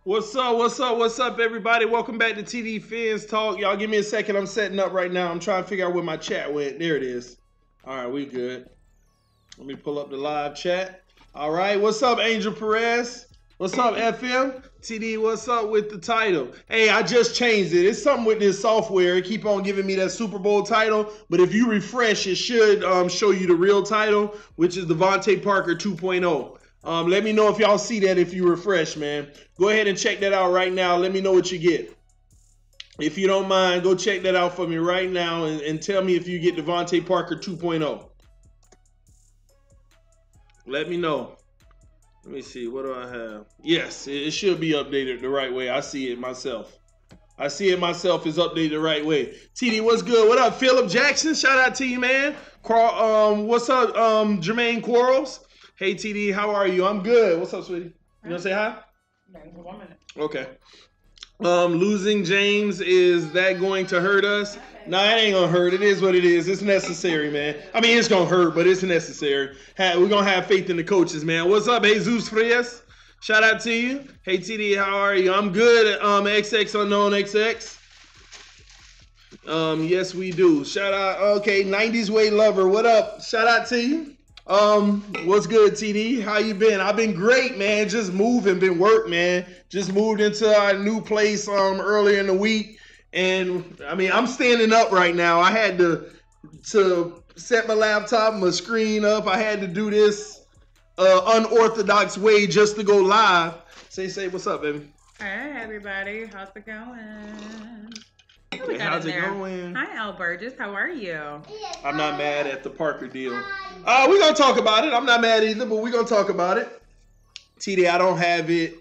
What's up? What's up? What's up, everybody? Welcome back to TD Fans Talk. Y'all give me a second. I'm setting up right now. I'm trying to figure out where my chat went. There it is. All right, we good. Let me pull up the live chat. All right, what's up, Angel Perez? What's up, FM? TD, what's up with the title? Hey, I just changed it. It's something with this software. It keep on giving me that Super Bowl title, but if you refresh, it should show you the real title, which is Devante Parker 2.0. Let me know if y'all see that if you refresh, man. Go ahead and check that out right now. Let me know what you get. If you don't mind, go check that out for me right now and tell me if you get Devante Parker 2.0. Let me know. Let me see. What do I have? Yes, it should be updated the right way. I see it myself. I see it myself is updated the right way. TD, what's good? What up, Philip Jackson? Shout out to you, man. What's up, Jermaine Quarles? Hey, TD, how are you? I'm good. What's up, sweetie? You want to say hi? Okay. Losing James, is that going to hurt us? No, it ain't going to hurt. It is what it is. It's necessary, man. I mean, it's going to hurt, but it's necessary. We're going to have faith in the coaches, man. What's up, Jesus Frias? Shout out to you. Hey, TD, how are you? I'm good. XX Unknown XX. Yes, we do. Shout out. Okay, 90s Way Lover. What up? Shout out to you. What's good, TD? How you been? I've been great, man. Just moving, been work, man. Just moved into our new place earlier in the week, and I mean, I'm standing up right now. I had to set my laptop, my screen up. I had to do this unorthodox way just to go live. Say, what's up, baby? Hey, everybody. How's it going? Hey, how's it going? Hi, Al Burgess. How are you? I'm not mad at the Parker deal. We're going to talk about it. I'm not mad either, but we're going to talk about it. TD, I don't have it.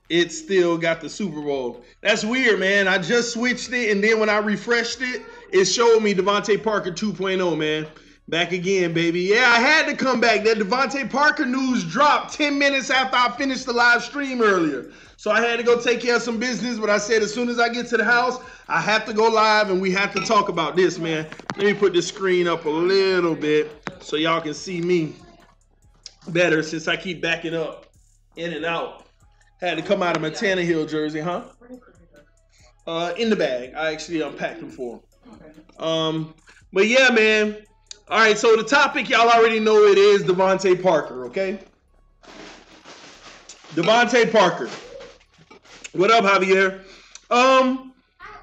It still got the Super Bowl. That's weird, man. I just switched it, and then when I refreshed it, it showed me Devante Parker 2.0, man. Back again, baby. Yeah, I had to come back. That Devante Parker news dropped 10 minutes after I finished the live stream earlier. So I had to go take care of some business, but I said as soon as I get to the house, I have to go live and we have to talk about this, man. Let me put the screen up a little bit so y'all can see me better since I keep backing up in and out. Had to come out of my Tannehill jersey, huh? In the bag. I actually unpacked them for him. But yeah, man. All right, so the topic, y'all already know it is Devante Parker, okay? Devante Parker. What up, Javier?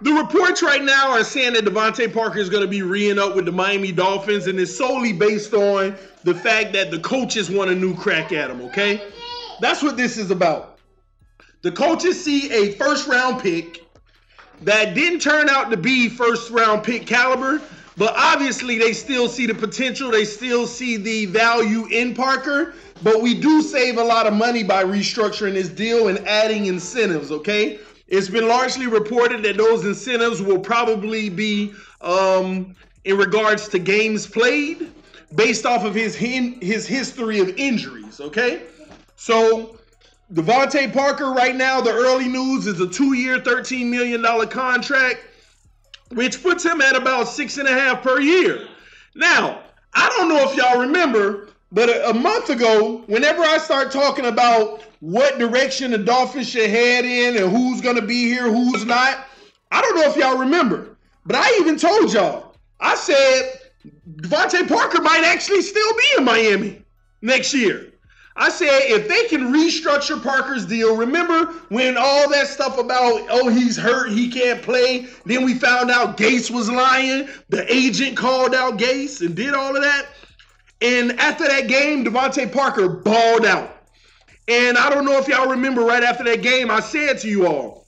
The reports right now are saying that Devante Parker is going to be re-ing up with the Miami Dolphins, and it's solely based on the fact that the coaches want a new crack at him, okay? That's what this is about. The coaches see a first-round pick that didn't turn out to be first-round pick caliber, but obviously they still see the potential. They still see the value in Parker, but we do save a lot of money by restructuring this deal and adding incentives, okay? It's been largely reported that those incentives will probably be in regards to games played based off of his history of injuries, okay? So Devante Parker right now, the early news is a 2-year, $13 million contract, which puts him at about 6.5 per year. Now, I don't know if y'all remember, but a month ago, whenever I start talking about what direction the Dolphins should head in and who's going to be here, who's not, I don't know if y'all remember, but I even told y'all, I said Devante Parker might actually still be in Miami next year. I said if they can restructure Parker's deal, remember when all that stuff about, oh, he's hurt, he can't play, then we found out Gase was lying, the agent called out Gase and did all of that. And after that game, Devante Parker balled out. And I don't know if y'all remember right after that game, I said to you all,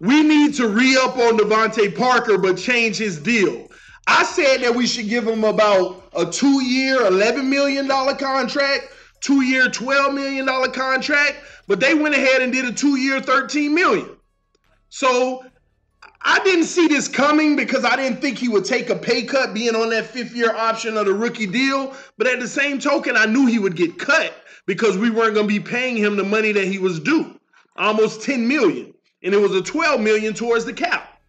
we need to re-up on Devante Parker but change his deal. I said that we should give him about a 2-year, $11 million contract, 2-year, $12 million contract, but they went ahead and did a 2-year, $13 million. So I didn't see this coming because I didn't think he would take a pay cut being on that 5th-year option of the rookie deal. But at the same token, I knew he would get cut because we weren't going to be paying him the money that he was due, almost $10 million. And it was a $12 million towards the cap.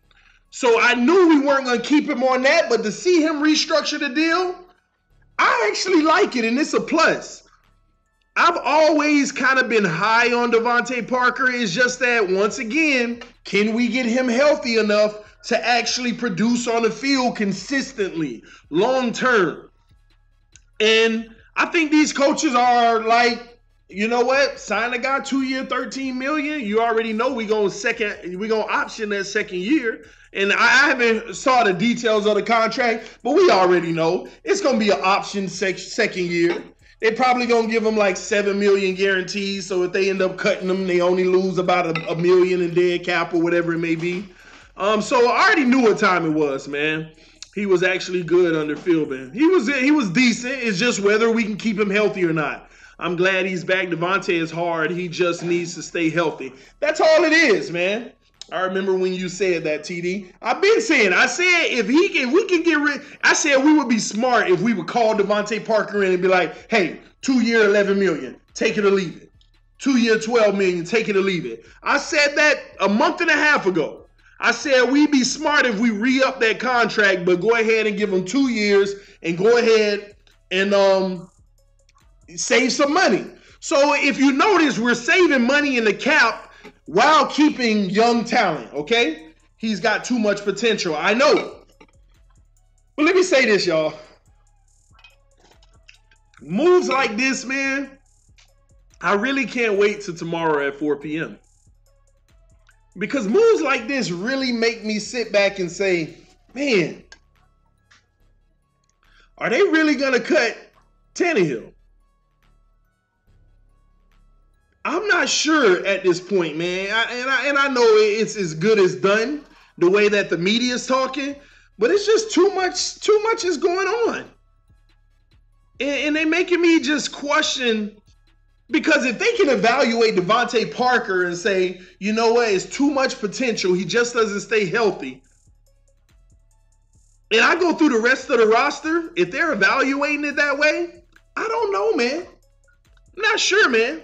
So I knew we weren't going to keep him on that, but to see him restructure the deal, I actually like it, and it's a plus. I've always kind of been high on Devante Parker. It's just that, once again, can we get him healthy enough to actually produce on the field consistently, long term? And I think these coaches are like, you know what? Sign a guy 2 year, $13 million. You already know we gonna option that second year. And I haven't saw the details of the contract, but we already know it's gonna be an option second year. They're probably gonna give them like $7 million guarantees. So if they end up cutting them, they only lose about a million in dead cap or whatever it may be. So I already knew what time it was, man. He was actually good under Philbin. He was decent. It's just whether we can keep him healthy or not. I'm glad he's back. Devante is hard. He just needs to stay healthy. That's all it is, man. I remember when you said that, TD. I've been saying, I said if we can get rid, I said we would be smart if we would call Devante Parker in and be like, hey, 2 year, $11 million, take it or leave it. 2 year, $12 million, take it or leave it. I said that a month and a half ago. I said we'd be smart if we re-up that contract, but go ahead and give him 2 years and go ahead and save some money. So if you notice, we're saving money in the cap while keeping young talent, okay? He's got too much potential, I know. But let me say this, y'all. Moves like this, man, I really can't wait till tomorrow at 4 p.m. Because moves like this really make me sit back and say, man, are they really going to cut Tannehill? I'm not sure at this point, man. I know it's as good as done, the way that the media is talking, but it's just too much is going on. And they're making me just question, because if they can evaluate Devante Parker and say, you know what, it's too much potential, he just doesn't stay healthy. And I go through the rest of the roster, if they're evaluating it that way, I don't know, man. I'm not sure, man.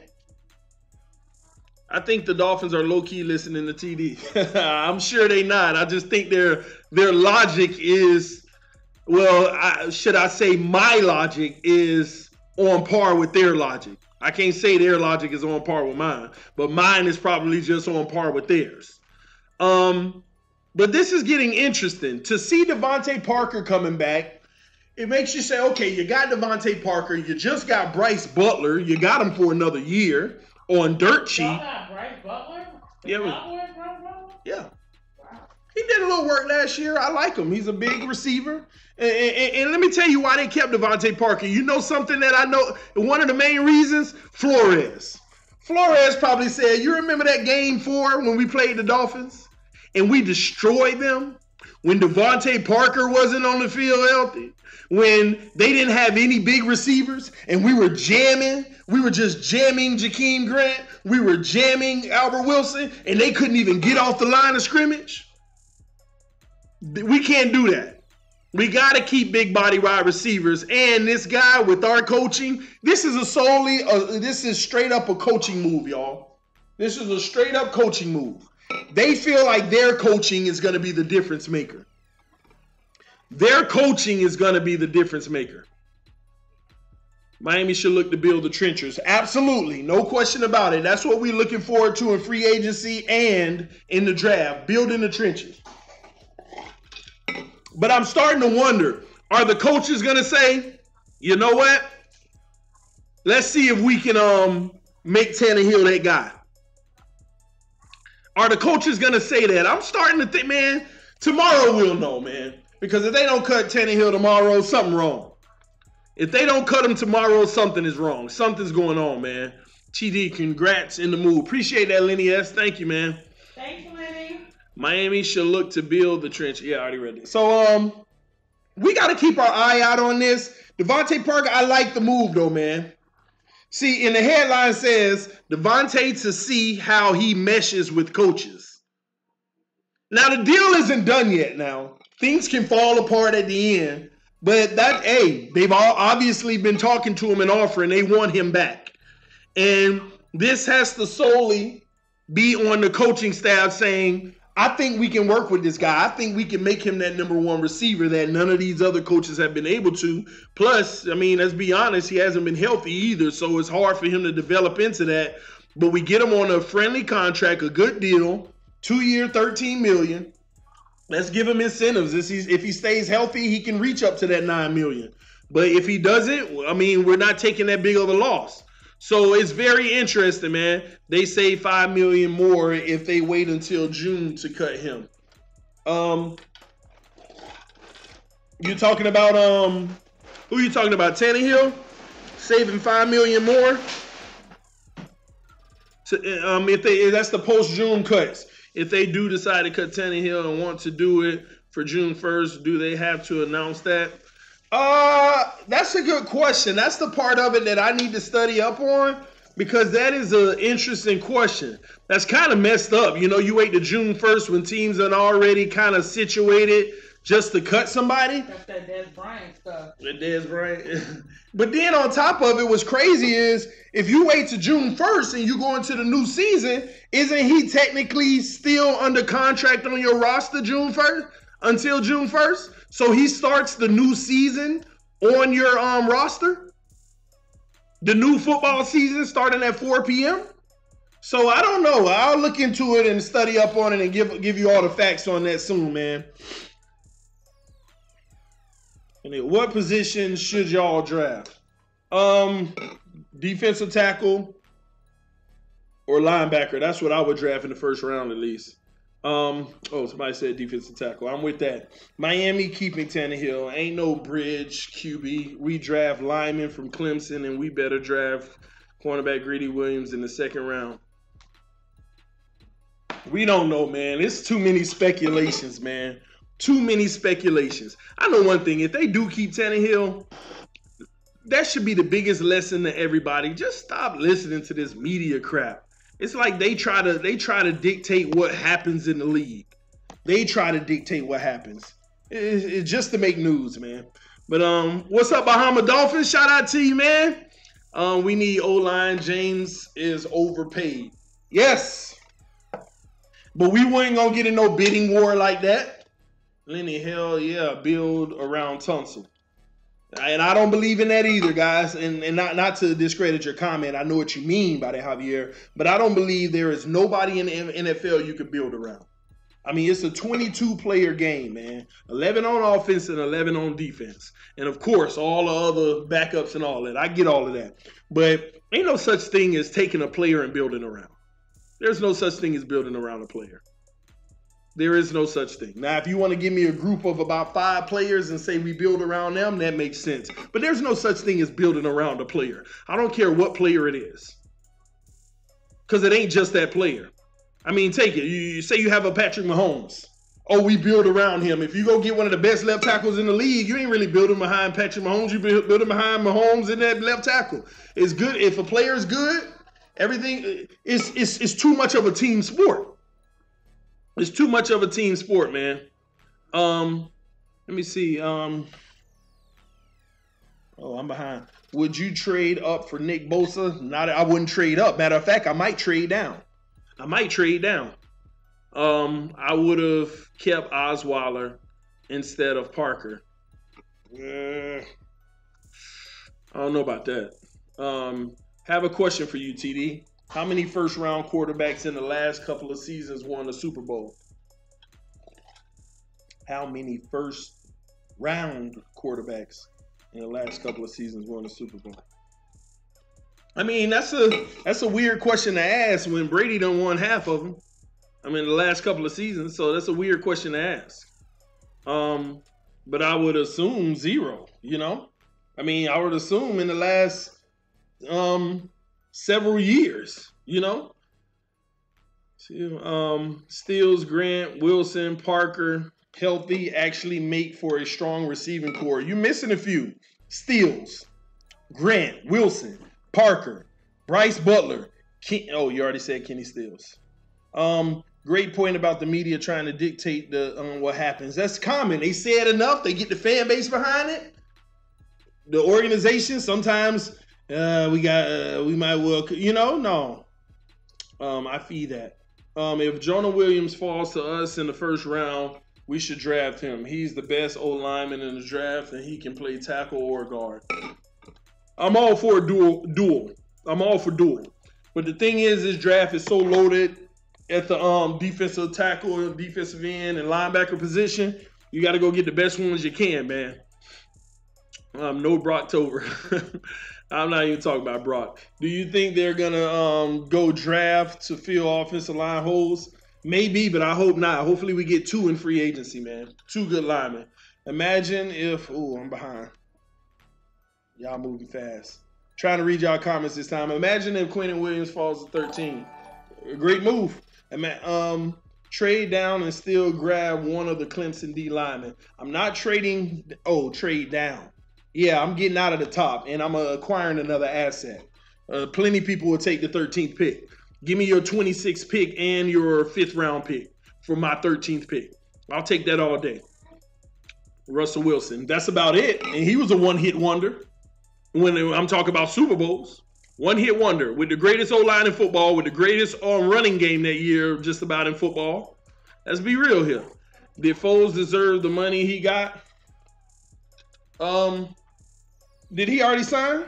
I think the Dolphins are low-key listening to TD. I'm sure they not. I just think their logic is, well, should I say my logic is on par with their logic. I can't say their logic is on par with mine, but mine is probably just on par with theirs. But this is getting interesting. To see Devante Parker coming back, it makes you say, okay, you got Devante Parker, you just got Bryce Butler, you got him for another year on dirt cheap. Y'all got Bryce Butler? Yeah. Wow. He did a little work last year. I like him. He's a big receiver. And let me tell you why they kept Devante Parker. You know something that I know? One of the main reasons? Flores. Flores probably said, you remember that game 4 when we played the Dolphins? And we destroyed them? When Devante Parker wasn't on the field healthy? When they didn't have any big receivers and we were jamming? We were just jamming Jakeem Grant. We were jamming Albert Wilson, and they couldn't even get off the line of scrimmage. We can't do that. We got to keep big body wide receivers. And this guy, with our coaching, this is straight up a coaching move, y'all. This is a straight up coaching move. They feel like their coaching is going to be the difference maker. Their coaching is going to be the difference maker. Miami should look to build the trenches. Absolutely. No question about it. That's what we're looking forward to in free agency and in the draft. Building the trenches. But I'm starting to wonder, are the coaches going to say, you know what? Let's see if we can make Tannehill that guy. Are the coaches going to say that? I'm starting to think, man, tomorrow we'll know, man. Because if they don't cut Tannehill tomorrow, something wrong. If they don't cut him tomorrow, something is wrong. Something's going on, man. TD, congrats in the move. Appreciate that, Lenny S. Thank you, man. Thanks, Lenny. Miami should look to build the trench. Yeah, I already read it. So, we got to keep our eye out on this. Devante Parker, I like the move, though, man. See, in the headline says, Devante to see how he meshes with coaches. Now, the deal isn't done yet now. Things can fall apart at the end. But they've all obviously been talking to him and offering. They want him back. And this has to solely be on the coaching staff saying, I think we can work with this guy. I think we can make him that number one receiver that none of these other coaches have been able to. Plus, I mean, let's be honest, he hasn't been healthy either, so it's hard for him to develop into that. But we get him on a friendly contract, a good deal, 2-year, $13 million. Let's give him incentives. If he stays healthy, he can reach up to that $9 million. But if he doesn't, I mean, we're not taking that big of a loss. So it's very interesting, man. They save $5 million more if they wait until June to cut him. You talking about who you talking about? Tannehill saving $5 million more. So, if that's the post-June cuts. If they do decide to cut Tannehill and want to do it for June 1st, do they have to announce that? That's a good question. That's the part of it that I need to study up on, because that is an interesting question. That's kind of messed up. You know, you wait to June 1st when teams are already kind of situated just to cut somebody. That's that Dez Bryant stuff. The Dez Bryant. But then on top of it, what's crazy is if you wait to June 1st and you go into the new season, isn't he technically still under contract on your roster June 1st until June 1st? So he starts the new season on your roster? The new football season starting at 4 p.m.? So I don't know. I'll look into it and study up on it and give you all the facts on that soon, man. And what position should y'all draft? Defensive tackle or linebacker. That's what I would draft in the first round at least. Somebody said defensive tackle. I'm with that. Miami keeping Tannehill. Ain't no bridge QB. We draft linemen from Clemson, and we better draft cornerback Greedy Williams in the second round. We don't know, man. It's too many speculations, man. Too many speculations. I know one thing. If they do keep Tannehill, that should be the biggest lesson to everybody. Just stop listening to this media crap. It's like they try to dictate what happens in the league. They try to dictate what happens. It's just to make news, man. But what's up, Bahama Dolphins? Shout out to you, man. We need O-line. James is overpaid. Yes. But we weren't gonna get in no bidding war like that. Lenny, hell yeah, build around Tunsil. And I don't believe in that either, guys. And not to discredit your comment. I know what you mean by that, Javier. But I don't believe there is nobody in the NFL you could build around. I mean, it's a 22-player game, man. 11 on offense and 11 on defense. And, of course, all the other backups and all that. I get all of that. But ain't no such thing as taking a player and building around. There's no such thing as building around a player. There is no such thing. Now, if you want to give me a group of about 5 players and say we build around them, that makes sense. But there's no such thing as building around a player. I don't care what player it is. Because it ain't just that player. I mean, take it. You say you have a Patrick Mahomes. Oh, we build around him. If you go get one of the best left tackles in the league, you ain't really building behind Patrick Mahomes. You building behind Mahomes in that left tackle. It's good. If a player is good, everything is too much of a team sport. It's too much of a team sport, man. Let me see. Oh, I'm behind. Would you trade up for Nick Bosa? I wouldn't trade up. Matter of fact, I might trade down. I would have kept Osweiler instead of Parker. I don't know about that. Have a question for you, TD. How many first-round quarterbacks in the last couple of seasons won the Super Bowl? How many first-round quarterbacks in the last couple of seasons won the Super Bowl? I mean, that's a weird question to ask when Brady done won half of them. I mean, the last couple of seasons, so that's a weird question to ask. But I would assume 0, you know? I mean, I would assume in the last several years, you know? Stills, Grant, Wilson, Parker, healthy, actually make for a strong receiving core. You're missing a few. Stills, Grant, Wilson, Parker, Bryce Butler. You already said Kenny Stills. Great point about the media trying to dictate what happens. That's common. They say it enough. They get the fan base behind it. The organization, sometimes we might well, you know, no. I feed that. If Jonah Williams falls to us in the first round, we should draft him. He's the best O-lineman in the draft, and he can play tackle or guard. I'm all for a duel. I'm all for duel. But the thing is, this draft is so loaded at the defensive tackle and defensive end and linebacker position. You got to go get the best ones you can, man. No Brocktober. I'm not even talking about Brock. Do you think they're going to go draft to fill offensive line holes? Maybe, but I hope not. Hopefully we get 2 in free agency, man. 2 good linemen. Imagine if... Ooh, I'm behind. Y'all moving fast. Trying to read y'all comments this time. Imagine if Quentin Williams falls to 13. A great move. Trade down and still grab one of the Clemson D linemen. I'm not trading... Oh, trade down. Yeah, I'm getting out of the top, and I'm acquiring another asset. Plenty of people will take the 13th pick. Give me your 26th pick and your 5th round pick for my 13th pick. I'll take that all day. Russell Wilson. That's about it. And he was a one-hit wonder. When I'm talking about Super Bowls. One-hit wonder with the greatest O-line in football, with the greatest running game that year just about in football. Let's be real here. Did Foles deserve the money he got? Did he already sign?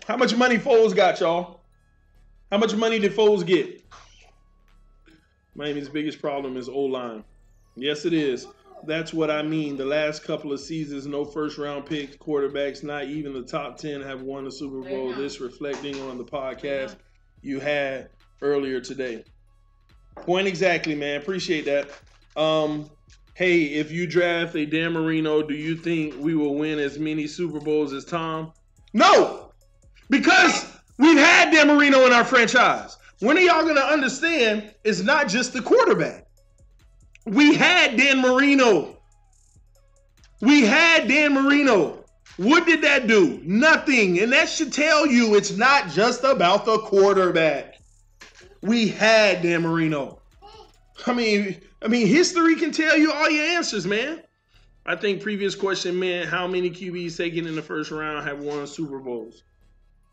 How much money Foles got, y'all? How much money did Foles get? Miami's biggest problem is O-line. Yes, it is. That's what I mean. The last couple of seasons, no first-round picks, quarterbacks, not even the top 10 have won the Super Bowl. This reflecting on the podcast you had earlier today. Point exactly, man. Appreciate that. Hey, if you draft a Dan Marino, do you think we will win as many Super Bowls as Tom? No, because we've had Dan Marino in our franchise. When are y'all going to understand it's not just the quarterback? We had Dan Marino. We had Dan Marino. What did that do? Nothing. And that should tell you it's not just about the quarterback. We had Dan Marino. I mean, history can tell you all your answers, man. I think previous question meant how many QBs taken in the first round have won Super Bowls.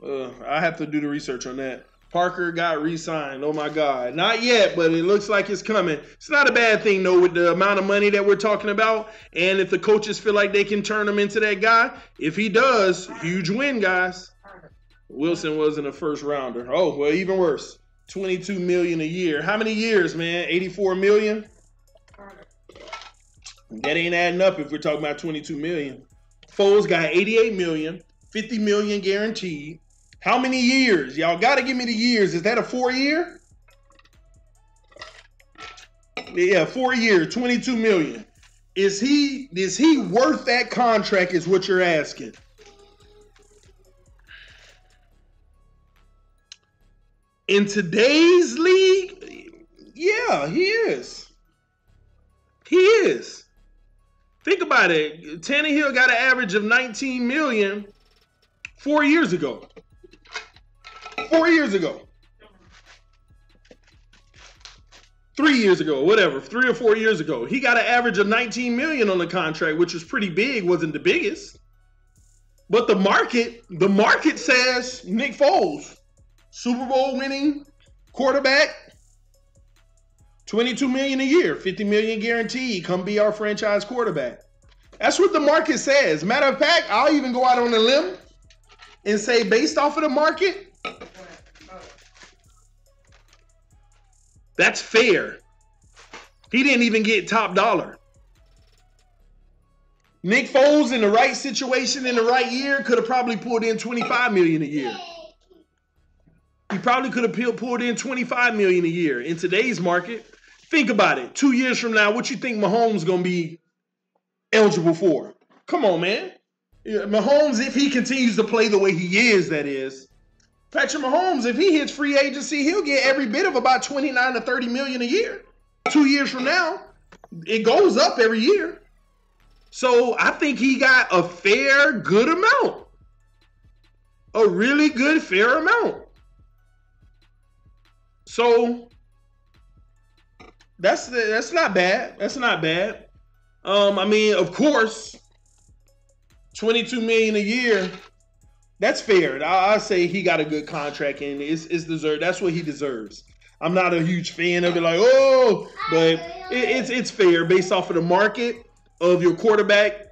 I have to do the research on that. Parker got re-signed. Oh, my God. Not yet, but it looks like it's coming. It's not a bad thing, though, with the amount of money that we're talking about. And if the coaches feel like they can turn him into that guy, if he does, huge win, guys. Wilson wasn't a first rounder. Oh, well, even worse. $22 million a year. How many years, man? $84 million? That ain't adding up if we're talking about $22 million. Foles got $88 million, $50 million guaranteed. How many years? Y'all got to give me the years. Is that a 4-year? Yeah, 4 years, $22 million. Is he worth that contract is what you're asking? In today's league, yeah, he is. He is. Think about it. Tannehill got an average of $19 million 4 years ago. 4 years ago. 3 years ago, whatever, 3 or 4 years ago. He got an average of $19 million on the contract, which was pretty big, wasn't the biggest. But the market says Nick Foles, Super Bowl winning quarterback, $22 million a year, $50 million guaranteed, come be our franchise quarterback. That's what the market says. Matter of fact, I'll even go out on a limb and say based off of the market, that's fair. He didn't even get top dollar. Nick Foles in the right situation in the right year could have probably pulled in $25 million a year. He probably could have pulled in $25 million a year in today's market. Think about it. 2 years from now, what you think Mahomes going to be eligible for? Come on, man. Mahomes, if he continues to play the way he is, that is. Patrick Mahomes, if he hits free agency, he'll get every bit of about 29 to 30 million a year. 2 years from now, it goes up every year. So I think he got a fair, good amount. A really good, fair amount. So that's not bad. That's not bad. I mean, of course, $22 million a year That's fair. I say he got a good contract and it's deserved. That's what he deserves. I'm not a huge fan of it, like, oh, but it's fair based off of the market of your quarterback,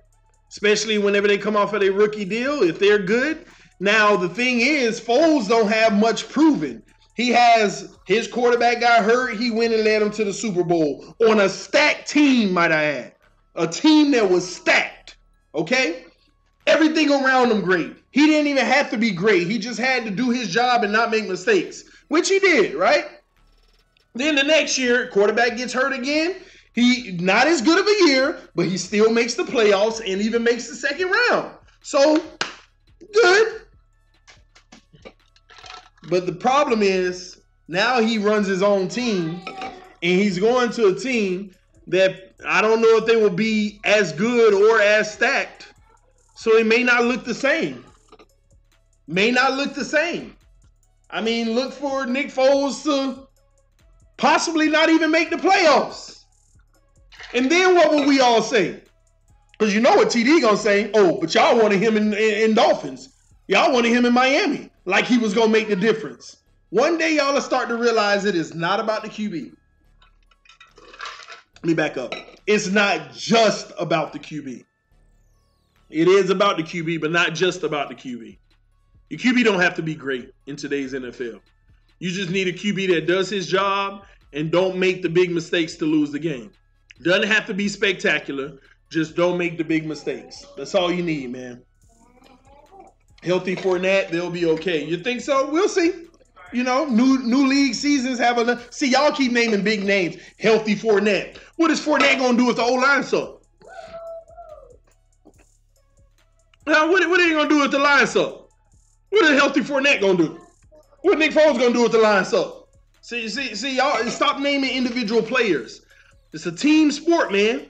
especially whenever they come off of a rookie deal, if they're good. Now, the thing is, Foles don't have much proven. He has, his quarterback got hurt. He went and led him to the Super Bowl on a stacked team, might I add. A team that was stacked, okay? Everything around him great. He didn't even have to be great. He just had to do his job and not make mistakes, which he did, right? Then the next year, quarterback gets hurt again. He not as good of a year, but he still makes the playoffs and even makes the second round. So, good. But the problem is, now he runs his own team, and he's going to a team that I don't know if they will be as good or as stacked. So it may not look the same. May not look the same. I mean, look for Nick Foles to possibly not even make the playoffs. And then what will we all say? Because you know what TD gonna say. Oh, but y'all wanted him in Dolphins. Y'all wanted him in Miami. Like he was gonna make the difference. One day y'all will start to realize it is not about the QB. Let me back up. It's not just about the QB. It is about the QB, but not just about the QB. Your QB don't have to be great in today's NFL. You just need a QB that does his job and don't make the big mistakes to lose the game. Doesn't have to be spectacular. Just don't make the big mistakes. That's all you need, man. Healthy Fournette, they'll be okay. You think so? We'll see. You know, new league seasons have a... See, y'all keep naming big names. Healthy Fournette. What is Fournette going to do if the O-line suck? Now, what are they going to do if the line suck? What is Healthy Fournette going to do? What Nick Foles going to do if the line suck? See, y'all stop naming individual players. It's a team sport, man.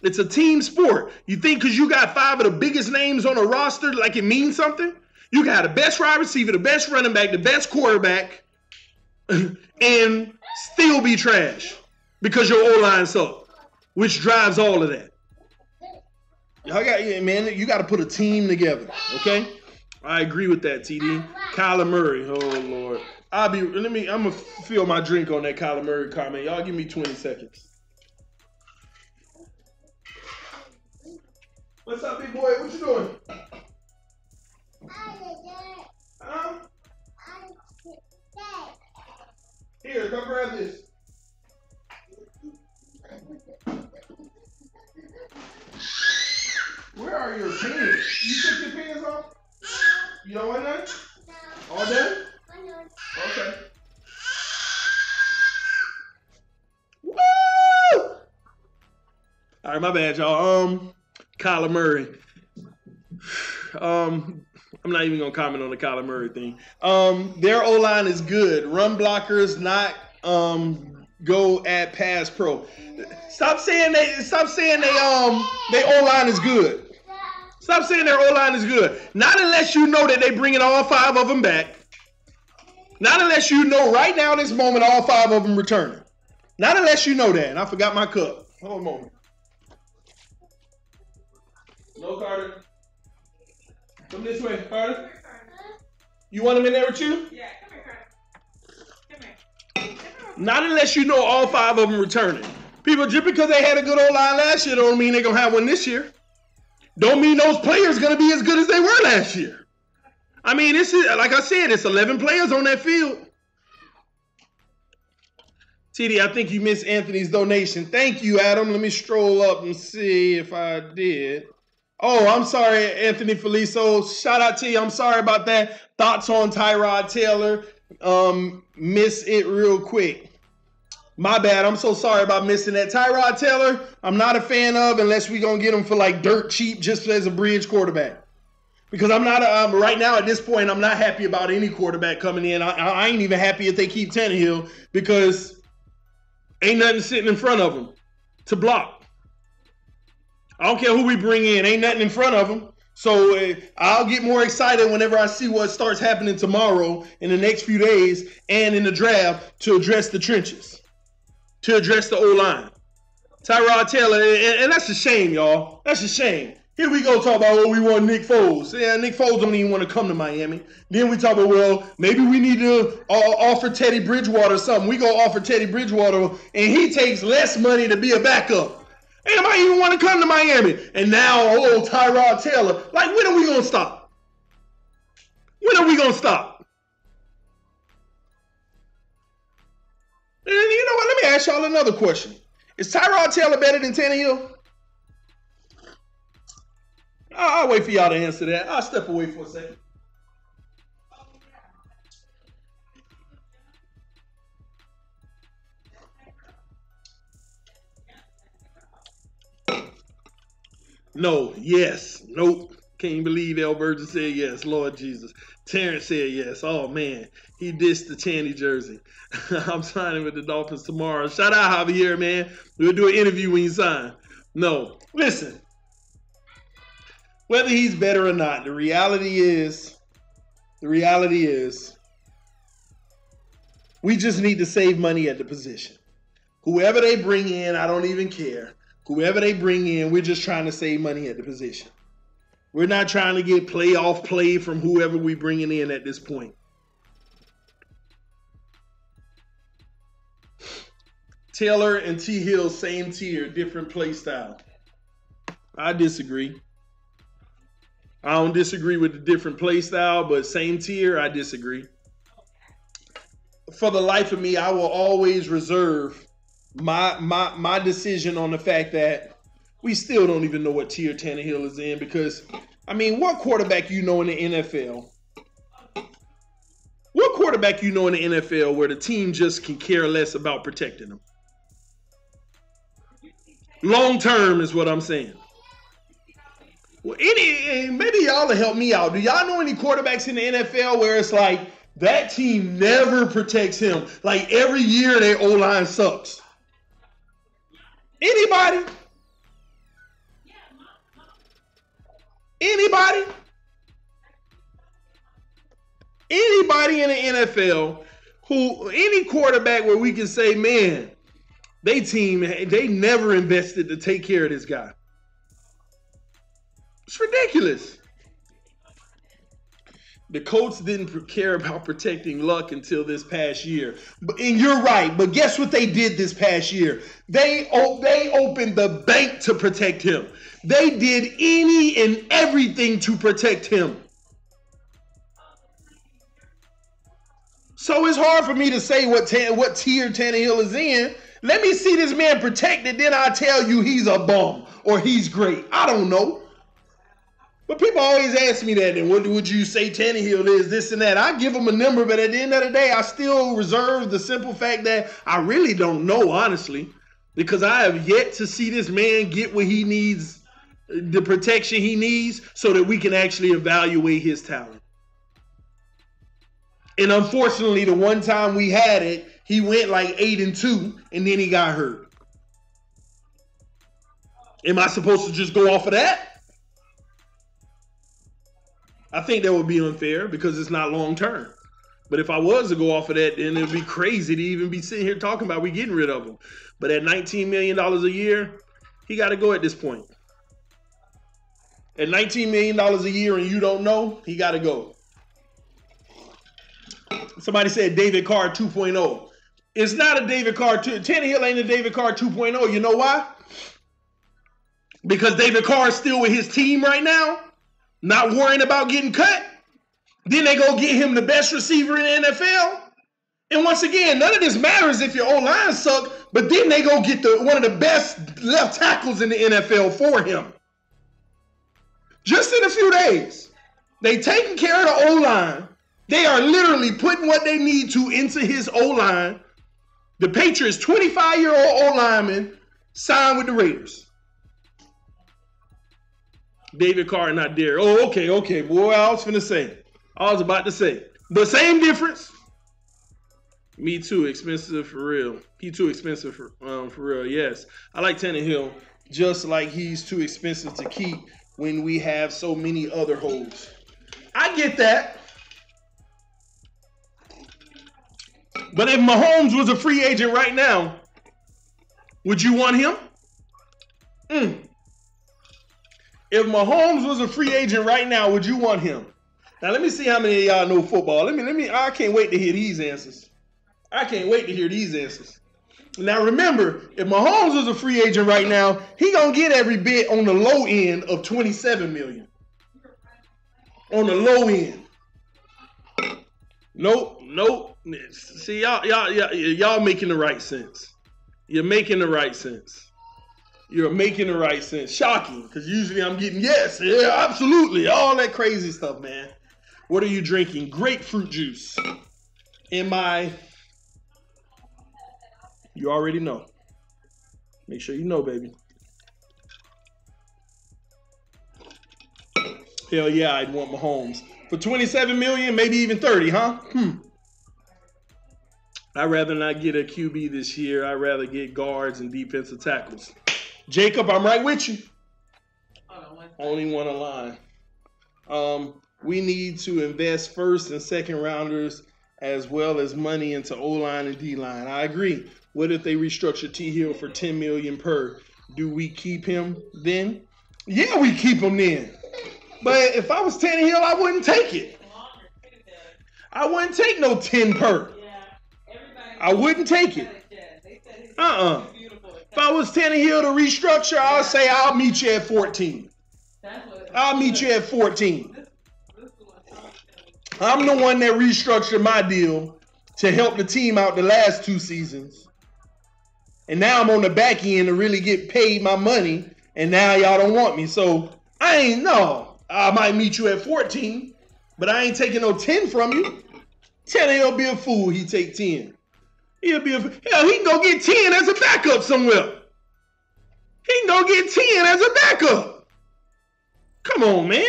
It's a team sport. You think because you got 5 of the biggest names on a roster like it means something? You got the best wide receiver, the best running back, the best quarterback, and still be trash because your O-line suck, which drives all of that. Y'all got, man, you got to put a team together, okay? I agree with that, TD. Kyler Murray, oh Lord. I'm gonna fill my drink on that Kyler Murray comment. Y'all give me 20 seconds. What's up, big boy? What you doing? Huh? Here, come grab this. Where are your pants? You took your pants off? You don't want none? No. All done? Okay. Woo! All right, my bad, y'all. Kyler Murray. I'm not even gonna comment on the Kyler Murray thing. Their O-line is good. Run blockers not go at pass pro. Stop saying they O-line is good. Stop saying their O-line is good. Not unless you know that they bringing all 5 of them back. Not unless you know right now, this moment, all 5 of them returning. Not unless you know that. And I forgot my cup. Hold on a moment. No, Carter. Come this way, Carter. You want him in there with you? Yeah, come here, Carter. Come here. Not unless you know all 5 of them returning. People, just because they had a good O-line last year don't mean they're going to have one this year. Don't mean those players going to be as good as they were last year. I mean, this is, like I said, it's 11 players on that field. TD, I think you missed Anthony's donation. Thank you, Adam. Let me stroll up and see if I did. Oh, I'm sorry, Anthony Feliso. Shout out to you. I'm sorry about that. Thoughts on Tyrod Taylor? Miss it real quick. My bad. I'm so sorry about missing that. Tyrod Taylor, I'm not a fan of unless we're going to get him for like dirt cheap just as a bridge quarterback. Because I'm not, right now at this point, I'm not happy about any quarterback coming in. I ain't even happy if they keep Tannehill because ain't nothing sitting in front of him to block. I don't care who we bring in. Ain't nothing in front of him. So I'll get more excited whenever I see what starts happening tomorrow in the next few days and in the draft to address the trenches, to address the O-line. Tyrod Taylor, and that's a shame, y'all. That's a shame. Here we go talk about, we want Nick Foles. Yeah, Nick Foles don't even want to come to Miami. Then we talk about, well, maybe we need to offer Teddy Bridgewater something. We go offer Teddy Bridgewater, and he takes less money to be a backup. Anybody even want to come to Miami? And now, Tyrod Taylor. Like, when are we going to stop? When are we going to stop? And you know what? Let me ask y'all another question. Is Tyrod Taylor better than Tannehill? I'll wait for y'all to answer that. I'll step away for a second. No, yes, nope. Can't believe El Virgin said yes. Lord Jesus. Terrence said yes. Oh, man. He dissed the Tanny jersey. I'm signing with the Dolphins tomorrow. Shout out Javier, man. We'll do an interview when you sign. No. Listen. Whether he's better or not, the reality is, we just need to save money at the position. Whoever they bring in, I don't even care. Whoever they bring in, we're just trying to save money at the position. We're not trying to get playoff play from whoever we bringing in at this point. Taylor and T. Hill, same tier, different play style. I disagree. I don't disagree with the different play style, but same tier, I disagree. For the life of me, I will always reserve my decision on the fact that we still don't even know what tier Tannehill is in, because, I mean, what quarterback you know in the NFL? What quarterback you know in the NFL where the team just can care less about protecting them? Long term is what I'm saying. Well, maybe y'all will help me out. Do y'all know any quarterbacks in the NFL where it's like that team never protects him? Like every year their O-line sucks. Anybody? Anybody? Anybody in the NFL any quarterback where we can say, man, they never invested to take care of this guy. It's ridiculous. The Colts didn't care about protecting Luck until this past year. And you're right, but guess what they did this past year? They opened the bank to protect him. They did any and everything to protect him. So it's hard for me to say what tier Tannehill is in. Let me see this man protected, then I'll tell you he's a bum or he's great. I don't know. But people always ask me that, and what would you say Tannehill is, this and that. I give him a number, but at the end of the day, I still reserve the simple fact that I really don't know, honestly, because I have yet to see this man get what he needs, the protection he needs, so that we can actually evaluate his talent. And unfortunately, the one time we had it, he went like 8-2, and then he got hurt. Am I supposed to just go off of that? I think that would be unfair because it's not long term. But if I was to go off of that, then it would be crazy to even be sitting here talking about we getting rid of him. But at $19 million a year, he got to go at this point. At $19 million a year and you don't know, he got to go. Somebody said David Carr 2.0. It's not a David Carr 2. Tannehill ain't a David Carr 2.0. You know why? Because David Carr is still with his team right now. Not worrying about getting cut. Then they go get him the best receiver in the NFL. And once again, none of this matters if your O-line suck, but then they go get one of the best left tackles in the NFL for him. Just in a few days. They taking care of the O-line. They are literally putting what they need to into his O-line. The Patriots' 25-year-old O-lineman signed with the Raiders. David Carr, not Derek. Oh, okay. Boy, I was about to say. The same difference. Me too, expensive for real. He too expensive for real, yes. I like Tannehill, just like he's too expensive to keep when we have so many other holes. I get that. But if Mahomes was a free agent right now, would you want him? If Mahomes was a free agent right now, would you want him? Now let me see how many of y'all know football. Let me. I can't wait to hear these answers. I can't wait to hear these answers. Now remember, if Mahomes was a free agent right now, he gonna get every bit on the low end of $27 million. On the low end. Nope. See, y'all making the right sense. You're making the right sense. You're making the right sense. Shocking, because usually I'm getting yes, yeah, absolutely, all that crazy stuff, man. What are you drinking? Grapefruit juice. You already know. Make sure you know, baby. Hell yeah, I'd want Mahomes. For $27 million, maybe even 30, huh? I'd rather not get a QB this year. I'd rather get guards and defensive tackles. Jacob, I'm right with you. Only one line. We need to invest first and second rounders as well as money into O-line and D-line. I agree. What if they restructure T. Hill for $10 million per? Do we keep him then? Yeah, we keep him then. But if I was Tannehill, I wouldn't take it. I wouldn't take no 10 per. I wouldn't take it. If I was Tannehill to restructure, I'll say I'll meet you at 14. I'll meet you at 14. I'm the one that restructured my deal to help the team out the last 2 seasons. And now I'm on the back end to really get paid my money, and now y'all don't want me. So I might meet you at 14, but I ain't taking no 10 from you. Tannehill be a fool, he take 10. Hell, he can go get 10 as a backup somewhere. He can go get 10 as a backup. Come on, man.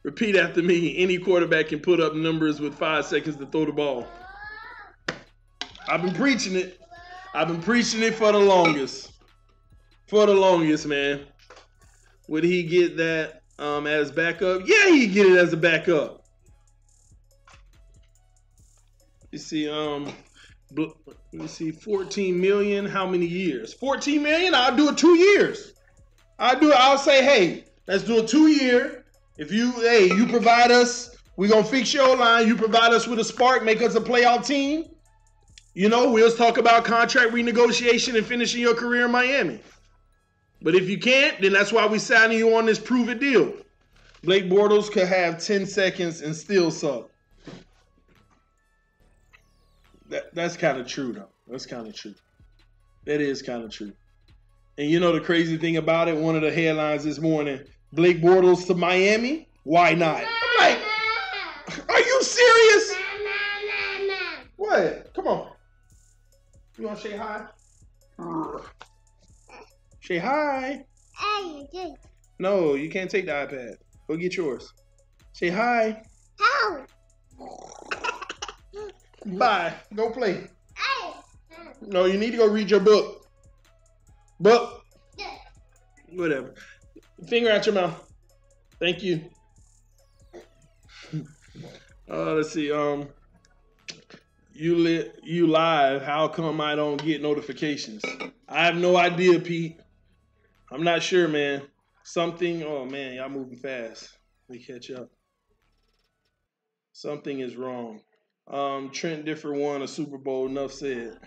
Repeat after me. Any quarterback can put up numbers with 5 seconds to throw the ball. I've been preaching it. I've been preaching it for the longest. For the longest, man. Would he get that as backup? Yeah, he'd get it as a backup. You see, let me see, 14 million, how many years? 14 million, I'll do it 2 years. I'll say, hey, let's do a 2-year. If you provide us, we're going to fix your line. You provide us with a spark, make us a playoff team. You know, we'll talk about contract renegotiation and finishing your career in Miami. But if you can't, then that's why we signing you on this prove-it deal. Blake Bortles could have 10 seconds and still suck. That's kind of true, though. That's kind of true. That is kind of true. And you know the crazy thing about it? One of the headlines this morning, Blake Bortles to Miami? Why not? I'm like, are you serious? What? Come on. You want to say hi? Say hi. No, you can't take the iPad. Go get yours. Say hi. How? Bye. Go play. No, you need to go read your book. Book. Whatever. Finger out your mouth. Thank you. Let's see. You live. How come I don't get notifications? I have no idea, Pete. I'm not sure, man. Something. Oh man, y'all moving fast. Let me catch up. Something is wrong. Trent Difford won a Super Bowl. Enough said.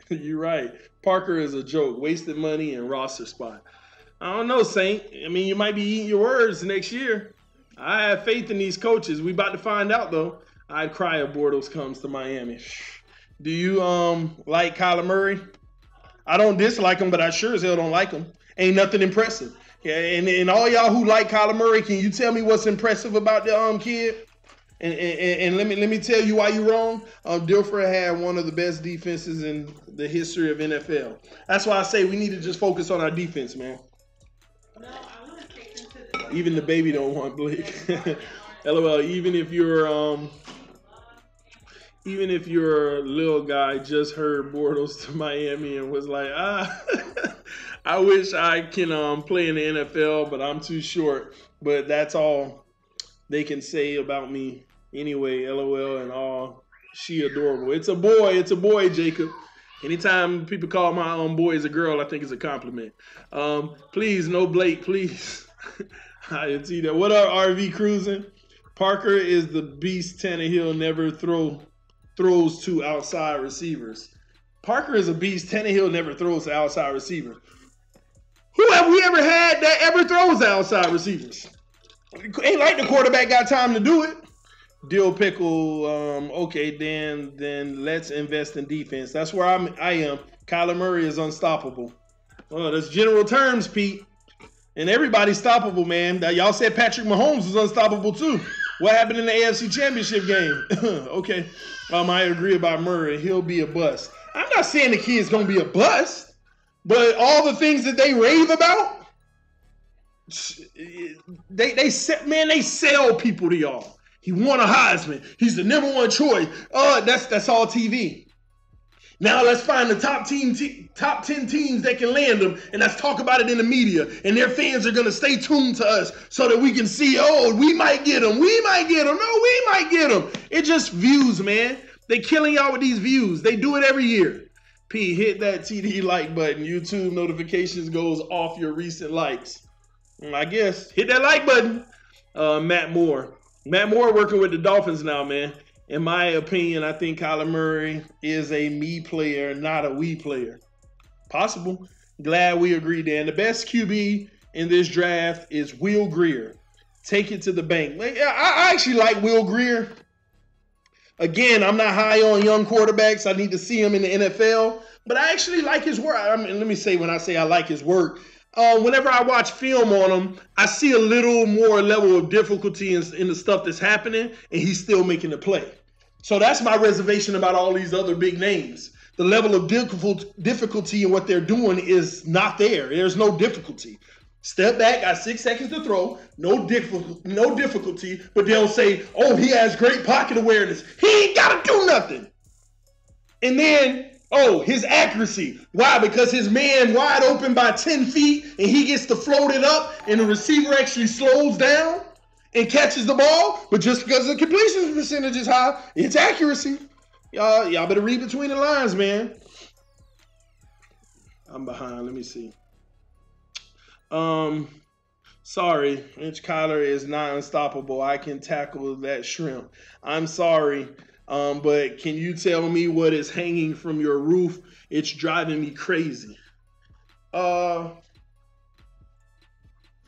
You're right. Parker is a joke. Wasted money and roster spot. I don't know, Saint. I mean, you might be eating your words next year. I have faith in these coaches. We about to find out, though. I'd cry if Bortles comes to Miami. Do you like Kyler Murray? I don't dislike him, but I sure as hell don't like him. Ain't nothing impressive. Yeah, and all y'all who like Kyler Murray, can you tell me what's impressive about the kid? And let me tell you why you're wrong. Dilfer had one of the best defenses in the history of NFL. That's why I say we need to just focus on our defense, man. No, I want to take them to the even the baby don't want Blake. LOL. Even if you're a little guy just heard Bortles to Miami and was like, I wish I can play in the NFL, but I'm too short. But that's all they can say about me anyway. LOL and all. She adorable. It's a boy, Jacob. Anytime people call my boys a girl, I think it's a compliment. Please, no Blake, please. I didn't see that. What up, RV Cruising? Parker is the beast. Tannehill never throws to outside receivers. Parker is a beast. Tannehill never throws to outside receivers. Who have we ever had that ever throws to outside receivers? Ain't like the quarterback got time to do it. Dill Pickle, okay, then let's invest in defense. That's where I am. Kyler Murray is unstoppable. Oh, that's general terms, Pete. And everybody's stoppable, man. Y'all said Patrick Mahomes was unstoppable too. What happened in the AFC Championship game? Okay, I agree about Murray. He'll be a bust. I'm not saying the kid's gonna be a bust, but all the things that they rave about, they sell people to y'all. He won a Heisman. He's the #1 choice. That's all TV. Now let's find the top 10 teams that can land them, and let's talk about it in the media. And their fans are gonna stay tuned to us so that we can see. Oh, we might get them. We might get them. No, we might get them. It just views, man. They killing y'all with these views. They do it every year. P, hit that TD like button. YouTube notifications goes off your recent likes. I guess hit that like button. Matt Moore working with the Dolphins now, man. In my opinion, I think Kyler Murray is a me player, not a we player. Possible. Glad we agree, Dan. The best QB in this draft is Will Grier. Take it to the bank. I actually like Will Grier. Again, I'm not high on young quarterbacks. I need to see him in the NFL. But I actually like his work. I mean, let me say, when I say I like his work, whenever I watch film on him, I see a little more level of difficulty in the stuff that's happening, and he's still making the play. So that's my reservation about all these other big names. The level of difficulty in what they're doing is not there. There's no difficulty. Step back, got 6 seconds to throw, no difficulty, but they'll say, oh, he has great pocket awareness. He ain't got to do nothing. And then, oh, his accuracy. Why? Because his man wide open by 10 feet, and he gets to float it up, and the receiver actually slows down and catches the ball. But just because the completion percentage is high, it's accuracy. Y'all better read between the lines, man. I'm behind. Let me see. Sorry, Inch Kyler is not unstoppable. I can tackle that shrimp. I'm sorry, but can you tell me what is hanging from your roof? It's driving me crazy.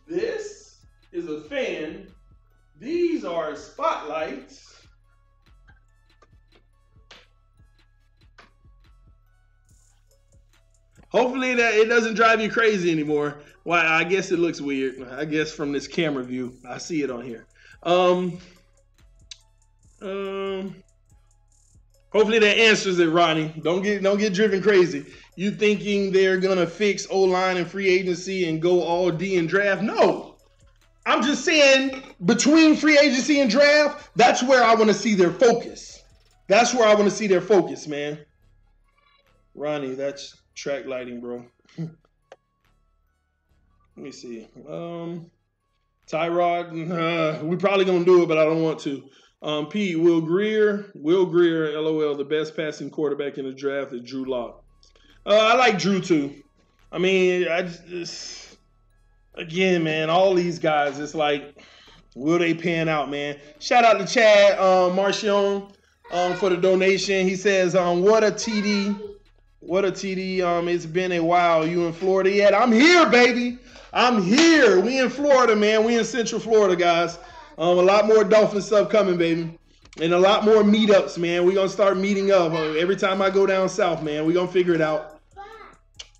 This is a fan. These are spotlights. Hopefully that it doesn't drive you crazy anymore. Well, I guess it looks weird. I guess from this camera view, I see it on here. Hopefully that answers it, Ronnie. Don't get driven crazy. You thinking they're gonna fix O-line and free agency and go all D and draft? No. I'm just saying between free agency and draft, that's where I want to see their focus. That's where I want to see their focus, man. Ronnie, that's track lighting, bro. Let me see. Tyrod, we probably gonna do it, but I don't want to. P, Will Grier, LOL, the best passing quarterback in the draft is Drew Lock. I like Drew too. I mean, again, man, all these guys, it's like, will they pan out, man? Shout out to Chad Marcion for the donation. He says, what a TD. What a TD. It's been a while. You in Florida yet? I'm here, baby. I'm here. We in Florida, man. We in Central Florida, guys. A lot more Dolphin stuff coming, baby. And a lot more meetups, man. We're going to start meeting up. Every time I go down south, man, we're going to figure it out.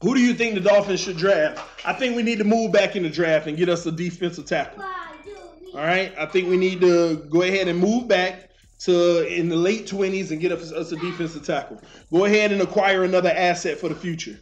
Who do you think the Dolphins should draft? I think we need to move back in the draft and get us a defensive tackle. All right? I think we need to go ahead and move back to in the late 20s and get us a defensive tackle. Go ahead and acquire another asset for the future.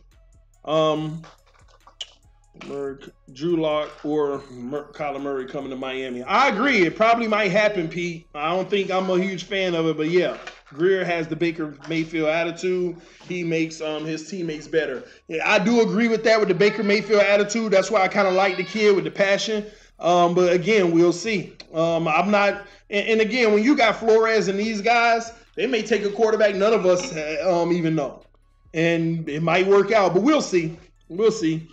Drew Lock or Kyler Murray coming to Miami. I agree. It probably might happen, Pete. I don't think I'm a huge fan of it, but yeah. Grier has the Baker Mayfield attitude. He makes his teammates better. Yeah, I do agree with that, with the Baker Mayfield attitude. That's why I kind of like the kid with the passion. But again, we'll see. I'm not, and again, when you got Flores and these guys, they may take a quarterback none of us even know. and it might work out, but we'll see. We'll see.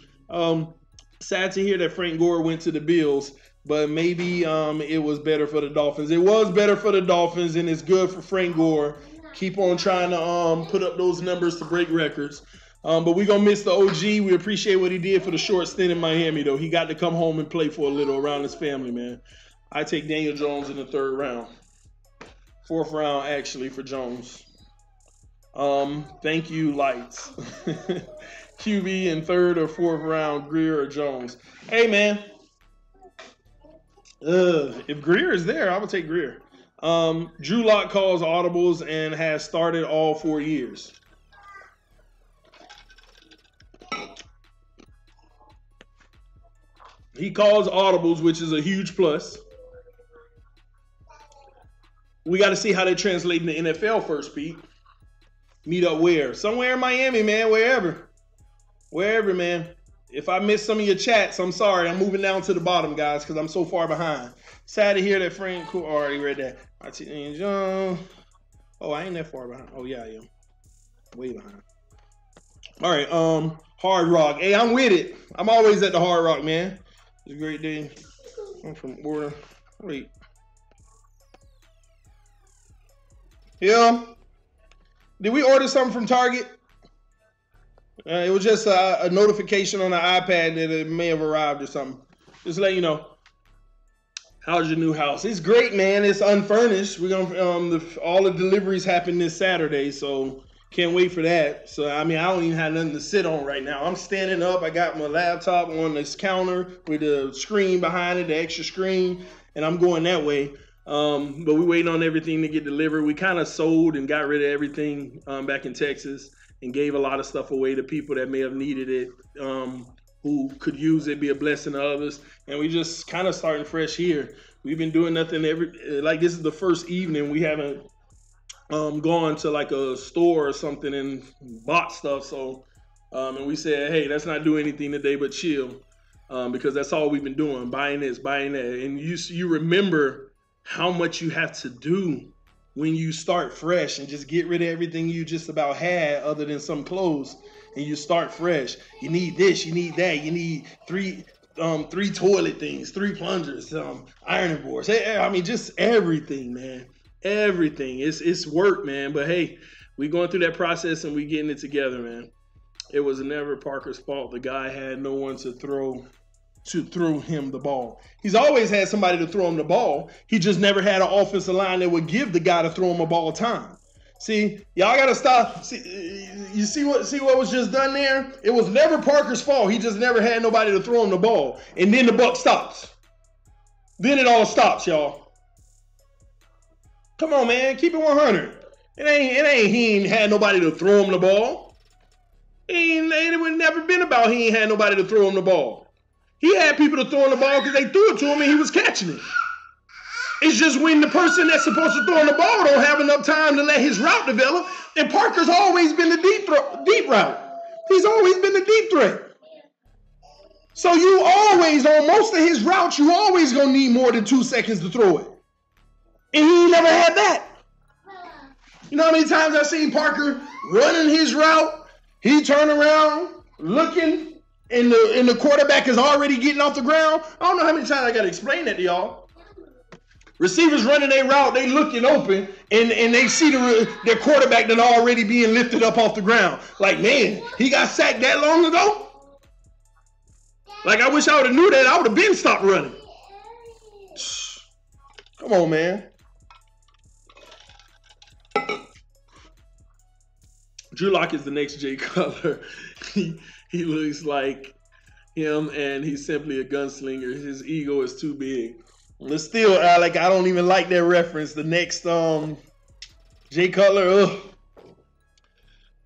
Sad to hear that Frank Gore went to the Bills, but maybe it was better for the Dolphins. It was better for the Dolphins, and it's good for Frank Gore. Keep on trying to put up those numbers to break records. But we're going to miss the OG. We appreciate what he did for the short stint in Miami, though. He got to come home and play for a little around his family, man. I take Daniel Jones in the 3rd round. 4th round, actually, for Jones. Thank you, Lights. QB in 3rd or 4th round, Greer or Jones. Hey, man. If Greer is there, I would take Greer. Drew Lock calls audibles and has started all 4 years. He calls audibles, which is a huge plus. We got to see how they translate in the NFL first, Pete. Meet up where? Somewhere in Miami, man. Wherever. Wherever, man. If I missed some of your chats, I'm sorry. I'm moving down to the bottom, guys, because I'm so far behind. Sad to hear that Frank Cool already read that. Oh, I ain't that far behind. Oh, yeah, I am. Way behind. All right, Hard Rock. Hey, I'm with it. I'm always at the Hard Rock, man. It's a great day. I'm from Order. Wait. Yeah. Did we order something from Target? It was just a notification on the iPad that it may have arrived or something. Just to let you know. How's your new house? It's great, man. It's unfurnished. We're gonna all the deliveries happen this Saturday, so can't wait for that. So I mean, I don't even have nothing to sit on right now. I'm standing up. I got my laptop on this counter with the screen behind it, the extra screen, and I'm going that way. But we're waiting on everything to get delivered. We kind of sold and got rid of everything back in Texas and gave a lot of stuff away to people that may have needed it, who could use it, be a blessing to others. And we just kind of starting fresh here. We've been doing nothing like this is the first evening we haven't gone to like a store or something and bought stuff. So, and we said, hey, let's not do anything today but chill, because that's all we've been doing, buying this, buying that. And you remember how much you have to do when you start fresh and just get rid of everything you just about had other than some clothes, and you start fresh. You need this, you need that, you need three toilet things, 3 plungers, ironing boards. I mean, just everything, man. Everything. It's work, man. But hey, we going through that process and we getting it together, man. It was never Parker's fault. The guy had no one to throw him the ball. He's always had somebody to throw him the ball. He just never had an offensive line that would give the guy to throw him a ball time. See, y'all gotta stop. You see what was just done there? It was never Parker's fault. He just never had nobody to throw him the ball. And then the buck stops. Then it all stops, y'all. Come on, man. Keep it 100. It ain't he ain't had nobody to throw him the ball. It would never been about he ain't had nobody to throw him the ball. He had people to throw him the ball because they threw it to him and he was catching it. It's just when the person that's supposed to throw him the ball don't have enough time to let his route develop. And Parker's always been the deep route. He's always been the deep threat. So you always, on most of his routes, you always gonna need more than 2 seconds to throw it. And he never had that. You know how many times I've seen Parker running his route, he turn around, looking, and the quarterback is already getting off the ground? I don't know how many times I got to explain that to y'all. Receivers running their route, they looking open, and they see their quarterback that already being lifted up off the ground. Like, man, he got sacked that long ago? Like, I wish I would have knew that. I would have been stopped running. Come on, man. Drew Lock is the next Jay Cutler. He looks like him, and he's simply a gunslinger. His ego is too big. But still, I don't even like that reference. The next Jay Cutler, ugh.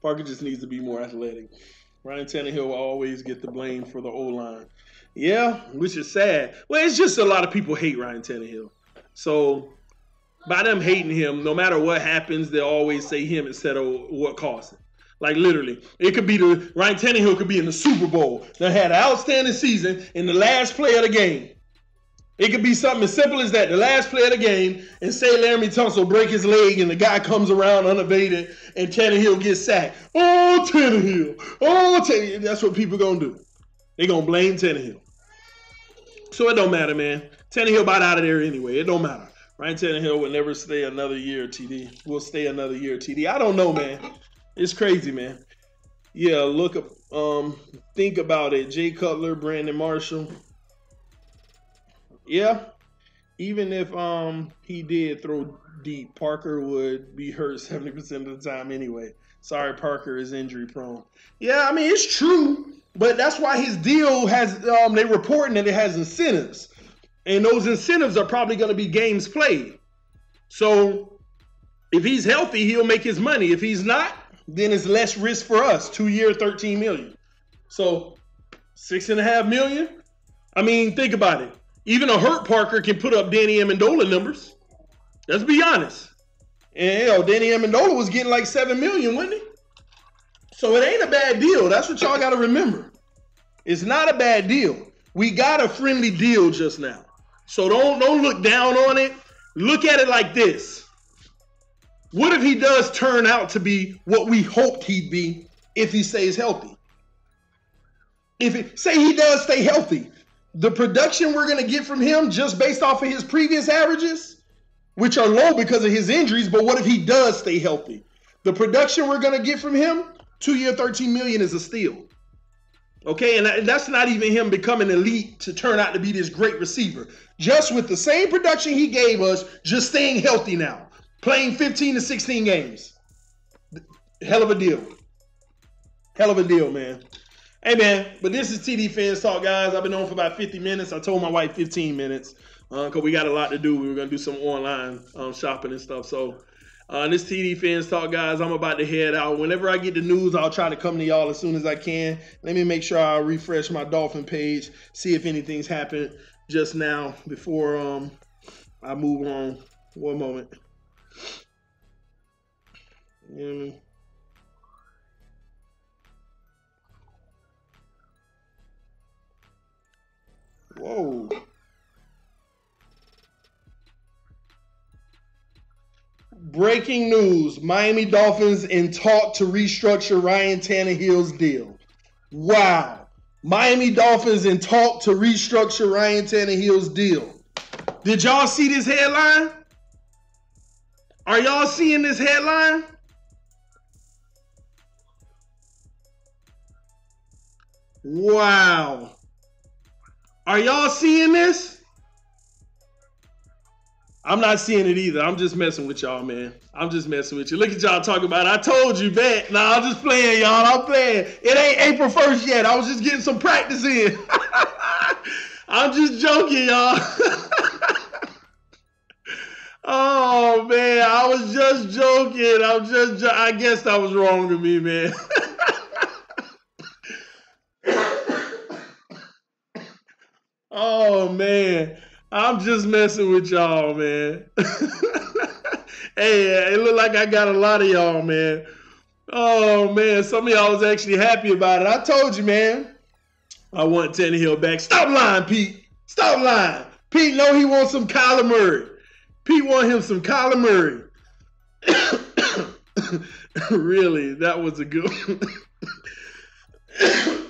Parker just needs to be more athletic. Ryan Tannehill will always get the blame for the O-line. Yeah, which is sad. Well, it's just a lot of people hate Ryan Tannehill. So by them hating him, no matter what happens, they'll always say him instead of what caused it. Like, literally, it could be Ryan Tannehill could be in the Super Bowl. They had an outstanding season in the last play of the game. It could be something as simple as that. The last play of the game, and say Laramie Tunsil break his leg and the guy comes around unabated and Tannehill gets sacked. Oh, Tannehill. Oh, Tannehill. That's what people going to do. They're going to blame Tannehill. So it don't matter, man. Tannehill about out of there anyway. It don't matter. Ryan Tannehill will never stay another year, TD. Will stay another year, TD. I don't know, man. It's crazy, man. Yeah, look up. Think about it. Jay Cutler, Brandon Marshall. Yeah, even if he did throw deep, Parker would be hurt 70% of the time anyway. Sorry, Parker is injury prone. Yeah, I mean, it's true, but that's why his deal has, they reporting that it has incentives. And those incentives are probably going to be games played. So if he's healthy, he'll make his money. If he's not, then it's less risk for us. 2 year, $13 million. So $6.5 million. I mean, think about it. Even a hurt Parker can put up Danny Amendola numbers. Let's be honest. And Danny Amendola was getting like $7 million, wasn't he? So it ain't a bad deal. That's what y'all got to remember. It's not a bad deal. We got a friendly deal just now. So don't look down on it. Look at it like this. What if he does turn out to be what we hoped he'd be if he stays healthy? Say he does stay healthy. The production we're going to get from him just based off of his previous averages, which are low because of his injuries, but what if he does stay healthy? The production we're going to get from him, 2 year, $13 million is a steal. Okay, and that's not even him becoming elite to turn out to be this great receiver. Just with the same production he gave us, just staying healthy now, playing 15 to 16 games. Hell of a deal. Hell of a deal, man. Hey, man, but this is TD Fans Talk, guys. I've been on for about 50 minutes. I told my wife 15 minutes because we got a lot to do. We were going to do some online shopping and stuff. So this TD Fans Talk, guys, I'm about to head out. Whenever I get the news, I'll try to come to y'all as soon as I can. Let me make sure I refresh my Dolphin page, see if anything's happened just now before I move on. One moment. Whoa. Breaking news. Miami Dolphins in talk to restructure Ryan Tannehill's deal. Wow. Miami Dolphins in talk to restructure Ryan Tannehill's deal. Did y'all see this headline? Are y'all seeing this headline? Wow. Are y'all seeing this? I'm not seeing it either. I'm just messing with y'all, man. I'm just messing with you. Look at y'all talking about it. I told you, bet. Nah, I'm just playing, y'all. I'm playing. It ain't April 1st yet. I was just getting some practice in. I'm just joking, y'all. Oh, man. I was just joking. I guess that was wrong of me, man. Oh, man. I'm just messing with y'all, man. Hey, it look like I got a lot of y'all, man. Oh, man. Some of y'all was actually happy about it. I told you, man. I want Tannehill back. Stop lying, Pete. Stop lying. Pete know he wants some Kyler Murray. Pete want him some Kyler Murray. Really, that was a good one.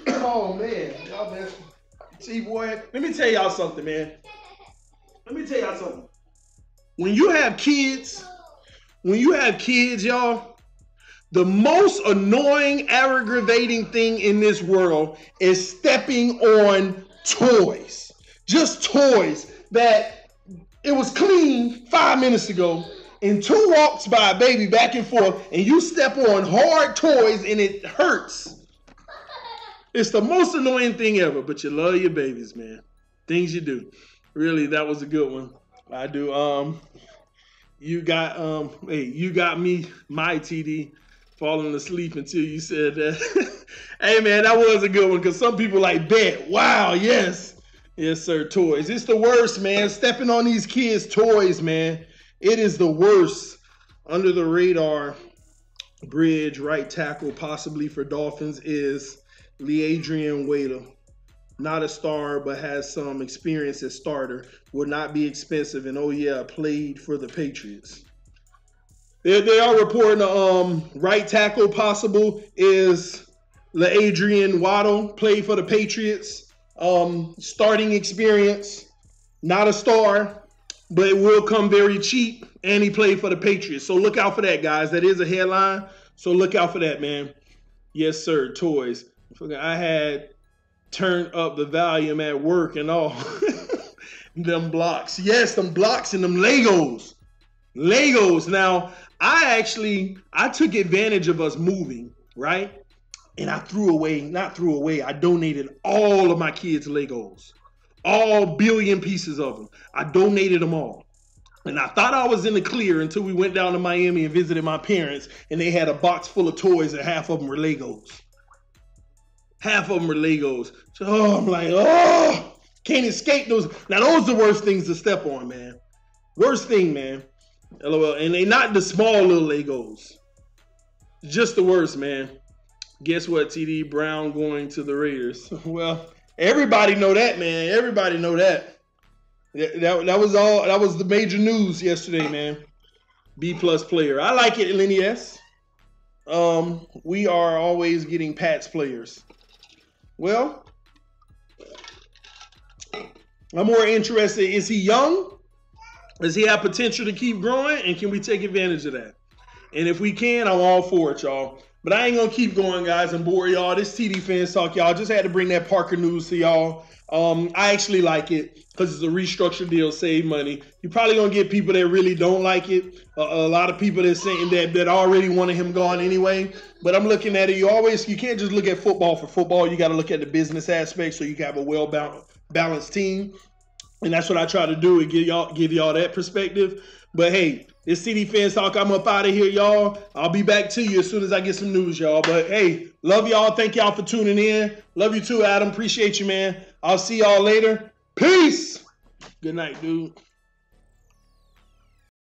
Oh, man. Y'all messing. See, boy, let me tell y'all something, man. Let me tell y'all something. When you have kids, y'all, the most annoying, aggravating thing in this world is stepping on toys. Just toys that it was clean 5 minutes ago, and 2 walks by a baby back and forth, and you step on hard toys and it hurts. It's the most annoying thing ever, but you love your babies, man. Things you do. Really, that was a good one. I do. You got me, my TD, falling asleep until you said that. Hey, man, that was a good one because some people like, bet. Wow, yes. Yes, sir, toys. It's the worst, man. Stepping on these kids' toys, man. It is the worst. Under the radar bridge, right tackle, possibly for Dolphins, is LeAdrian Waiter. not a star, but has some experience as starter. Will not be expensive, and oh yeah, played for the Patriots. They are reporting right tackle possible is LaAdrian Waddle, played for the Patriots. Starting experience, not a star, but it will come very cheap, and he played for the Patriots. So look out for that, guys. That is a headline, so look out for that, man. Yes, sir, toys. I had turned up the volume at work and all. Them blocks. Yes, them blocks and them Legos. Legos. Now, I took advantage of us moving, right? And I I donated all of my kids' Legos. All billion pieces of them. I donated them all. And I thought I was in the clear until we went down to Miami and visited my parents, and they had a box full of toys, and half of them were Legos. Half of them were Legos. So I'm like, can't escape those. Now, those are the worst things to step on, man. Worst thing, man. LOL. And they not the small little Legos. Just the worst, man. Guess what, TD? Brown going to the Raiders. Well, everybody know that, man. Everybody know that. That was all. That was the major news yesterday, man. B+ player. I like it, Lenny S. We are always getting Pats players. Well, I'm more interested. Is he young? Does he have potential to keep growing? And can we take advantage of that? And if we can, I'm all for it, y'all. But I ain't going to keep going, guys, and bore y'all. This TD Fans Talk, y'all. Just had to bring that Parker news to y'all. I actually like it because it's a restructured deal, save money. You're probably going to get people that really don't like it. A lot of people that saying that already wanted him gone anyway. But I'm looking at it. You can't just look at football for football. You got to look at the business aspect so you can have a well-balanced team. And that's what I try to do and give y'all that perspective. But hey, this TD Fans Talk, I'm up out of here, y'all. I'll be back to you as soon as I get some news, y'all. But hey, love y'all. Thank y'all for tuning in. Love you too, Adam. Appreciate you, man. I'll see y'all later. Peace. Good night, dude.